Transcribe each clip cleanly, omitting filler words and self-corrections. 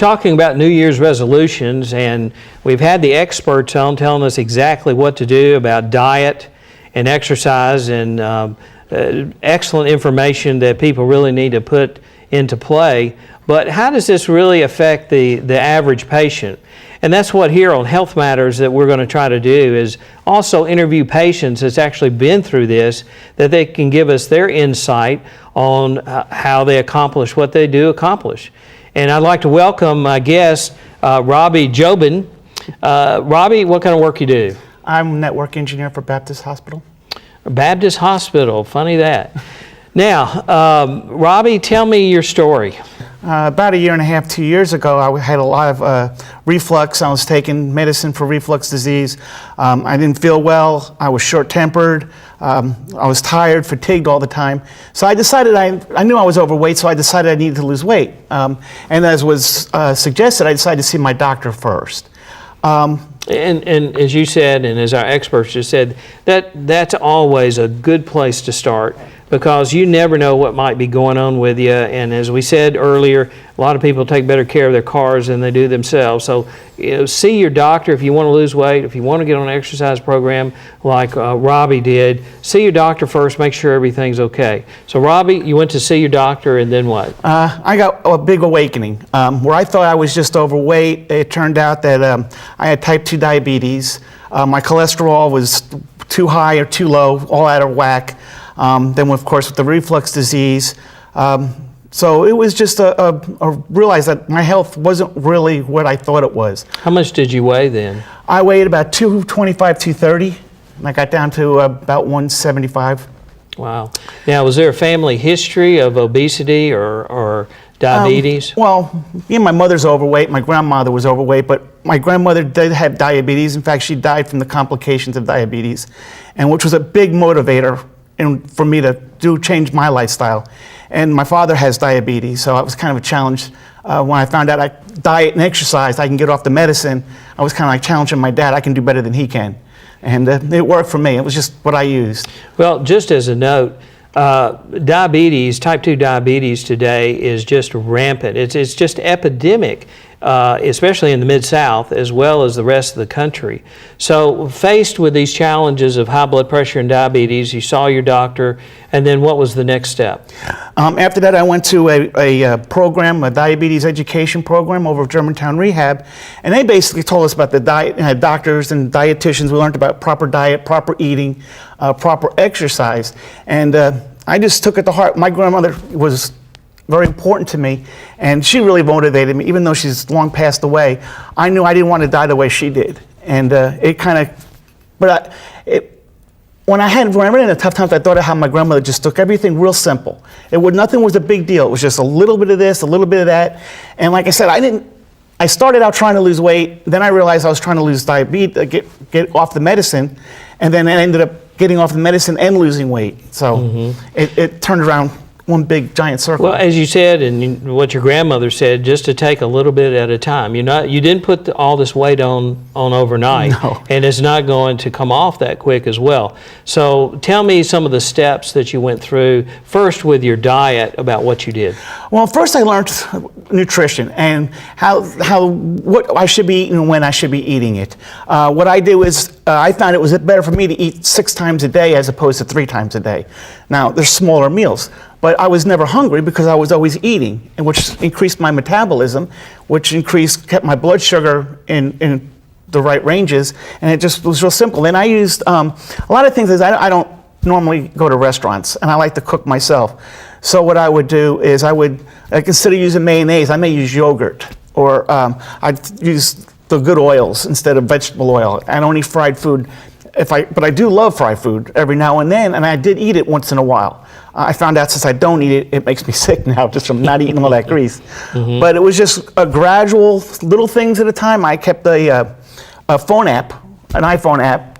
talking about New Year's resolutions, and we've had the experts on telling us exactly what to do about diet and exercise, and excellent information that people really need to put into play. But how does this really affect the average patient? And that's what here on Health Matters that we're going to try to do, is also interview patients that's actually been through this, that they can give us their insight on how they accomplish what they do accomplish. And I'd like to welcome my guest, Robbi Jouben. Robbi, what kind of work you do? I'm a network engineer for Baptist Hospital. Baptist Hospital, funny that. Now, Robbi, tell me your story. About a year and a half, 2 years ago, I had a lot of reflux. I was taking medicine for reflux disease. I didn't feel well. I was short-tempered. I was tired, fatigued all the time. So I decided, I knew I was overweight, so I decided I needed to lose weight. And as was suggested, I decided to see my doctor first. And as you said, and as our experts just said, that's always a good place to start, because you never know what might be going on with you. And as we said earlier, a lot of people take better care of their cars than they do themselves. So, see your doctor if you want to lose weight. If you want to get on an exercise program like Robbi did, see your doctor first, make sure everything's okay. So Robbi, you went to see your doctor, and then what? I got a big awakening. Where I thought I was just overweight, it turned out that I had type 2 diabetes. My cholesterol was too high or too low, all out of whack. Then, of course, with the reflux disease. So it was just realize that my health wasn't really what I thought it was. How much did you weigh then? I weighed about 225, 230, and I got down to about 175. Wow. Now, was there a family history of obesity or diabetes? Well, my mother's overweight. My grandmother was overweight, but my grandmother did have diabetes. In fact, she died from the complications of diabetes, and which was a big motivator for me to change my lifestyle. And my father has diabetes, so it was kind of a challenge. When I found out I diet and exercise, I can get off the medicine, I was kind of like challenging my dad. I can do better than he can. And it worked for me. It was just what I used. Well, just as a note, diabetes, type 2 diabetes today is just rampant. It's just epidemic, especially in the Mid-South as well as the rest of the country. So faced with these challenges of high blood pressure and diabetes, you saw your doctor, and then what was the next step? After that, I went to a program, a diabetes education program over at Germantown Rehab, and they basically told us about the diet, and had doctors and dietitians. We learned about proper diet, proper eating, proper exercise, and I just took it to heart. My grandmother was very important to me, and she really motivated me. Even though she's long passed away, I knew I didn't want to die the way she did, and it kind of, but when I ran into tough times, I thought of how my grandmother just took everything real simple. Nothing was a big deal. It was just a little bit of this, a little bit of that, and like I said, I started out trying to lose weight. Then I realized I was trying to lose diabetes, get off the medicine, and then I ended up getting off the medicine and losing weight. So it turned around one big giant circle. Well, as you said, and what your grandmother said, just to take a little bit at a time. You didn't put all this weight on overnight, no. And it's not going to come off that quick as well. So tell me some of the steps that you went through, first with your diet, about what you did. Well, first I learned nutrition and what I should be eating and when I should be eating it. What I do is I found it was better for me to eat 6 times a day as opposed to 3 times a day. Now, there's smaller meals, but I was never hungry because I was always eating, and which increased my metabolism, which kept my blood sugar in the right ranges, and it just was real simple. And I used a lot of things. I don't normally go to restaurants, and I like to cook myself. So what I would do is instead of using mayonnaise, I may use yogurt, or I'd use the good oils instead of vegetable oil. I don't eat fried food, but I do love fried food every now and then, and I did eat it once in a while. I found out since I don't eat it, it makes me sick now just from not eating all that grease. But it was just a gradual, little things at a time. I kept a phone app, an iPhone app,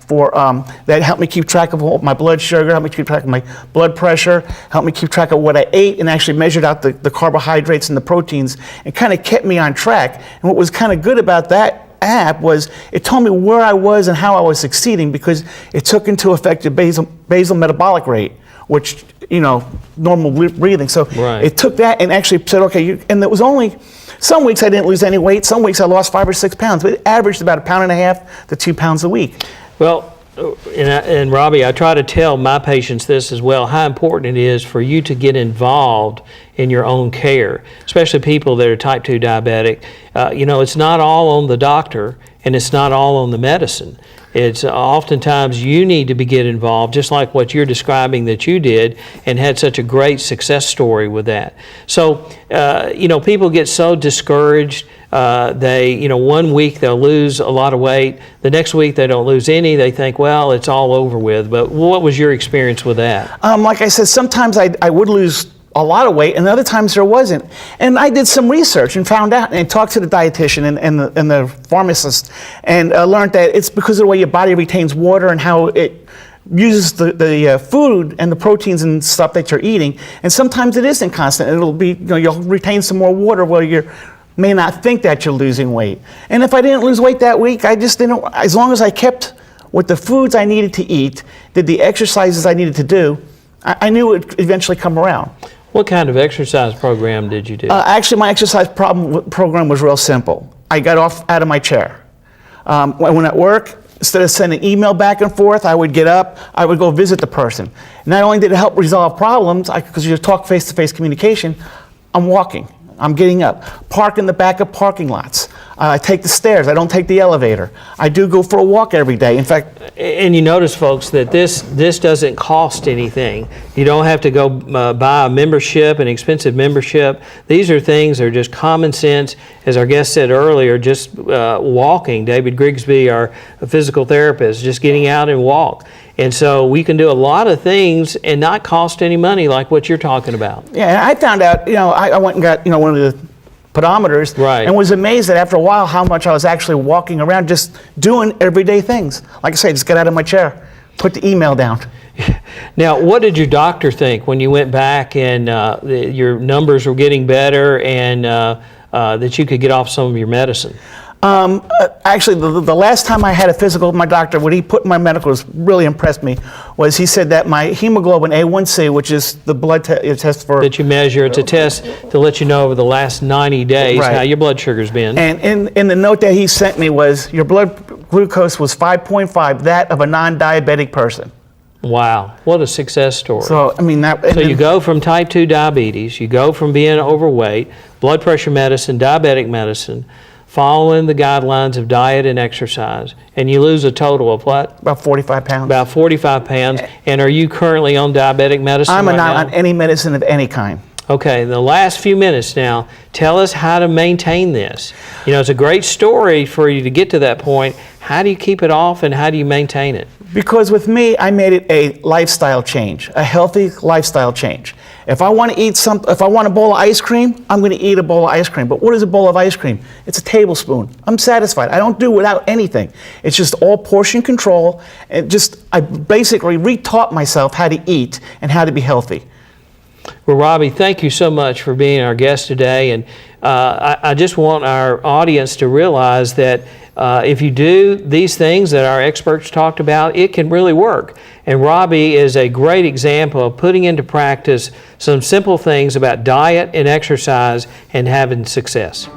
that helped me keep track of my blood sugar, helped me keep track of my blood pressure, helped me keep track of what I ate, and actually measured out the carbohydrates and the proteins, and kind of kept me on track. And what was kind of good about that app was it told me where I was and how I was succeeding, because it took into effect your basal metabolic rate, which, normal breathing. So right. It took that and actually said, okay, and it was only Some weeks I didn't lose any weight. Some weeks I lost 5 or 6 pounds, but it averaged about 1.5 pounds to 2 pounds a week. Well, and Robbi, I try to tell my patients this as well, how important it is for you to get involved in your own care, especially people that are type 2 diabetic. You know, it's not all on the doctor and it's not all on the medicine. It's oftentimes you need to get involved, just like what you're describing that you did and had such a great success story with that. So, you know, people get so discouraged. You know, one week they'll lose a lot of weight. The next week they don't lose any. They think, well, it's all over with. But what was your experience with that? Like I said, sometimes I would lose a lot of weight, and other times there wasn't. And I did some research and found out, and talked to the dietitian and the pharmacist, and learned that it's because of the way your body retains water and how it uses the food and the proteins and stuff that you're eating. And sometimes it isn't constant. It'll be, you know, you'll retain some more water while you may not think that you're losing weight. And if I didn't lose weight that week, I just didn't, as long as I kept with the foods I needed to eat, did the exercises I needed to do, I knew it would eventually come around. What kind of exercise program did you do? Actually, my exercise program was real simple. I got out of my chair. When at work, instead of sending email back and forth, I would get up, I would go visit the person. Not only did it help resolve problems, because you talk face-to-face communication, I'm walking. I'm getting up. Park in the back of parking lots. I take the stairs. I don't take the elevator. I do go for a walk every day. In fact, and you notice, folks, that this doesn't cost anything. You don't have to go buy a membership, an expensive membership. These are things that are just common sense. As our guest said earlier, just walking. David Grigsby, our physical therapist, just getting out and walk. And so we can do a lot of things and not cost any money like what you're talking about. Yeah, and I found out, you know, I went and got, you know, one of the pedometers, right, and was amazed that after a while how much I was actually walking around just doing everyday things. Like I say, just get out of my chair, put the email down. Now, what did your doctor think when you went back and your numbers were getting better and that you could get off some of your medicine? Actually, the last time I had a physical with my doctor, what he put in my medicals really impressed me, was he said that my hemoglobin A1C, which is the blood test for... That you measure, it's a test to let you know over the last 90 days right, how your blood sugar's been. And in the note that he sent me was, your blood glucose was 5.5, that of a non-diabetic person. Wow, what a success story. So, I mean, so you go from type 2 diabetes, you go from being overweight, blood pressure medicine, diabetic medicine, following the guidelines of diet and exercise, and you lose a total of what? About 45 pounds. About 45 pounds. And are you currently on diabetic medicine I'm right not now? on any medicine of any kind. Okay, the last few minutes now, tell us how to maintain this. You know, it's a great story for you to get to that point. How do you keep it off and how do you maintain it? Because with me, I made it a lifestyle change, a healthy lifestyle change. If I want to eat if I want a bowl of ice cream, I'm going to eat a bowl of ice cream. But what is a bowl of ice cream? It's a tablespoon. I'm satisfied. I don't do without anything. It's just all portion control. I basically retaught myself how to eat and how to be healthy. Well, Robbi, thank you so much for being our guest today. And I just want our audience to realize that if you do these things that our experts talked about, it can really work. And Robbi is a great example of putting into practice some simple things about diet and exercise and having success.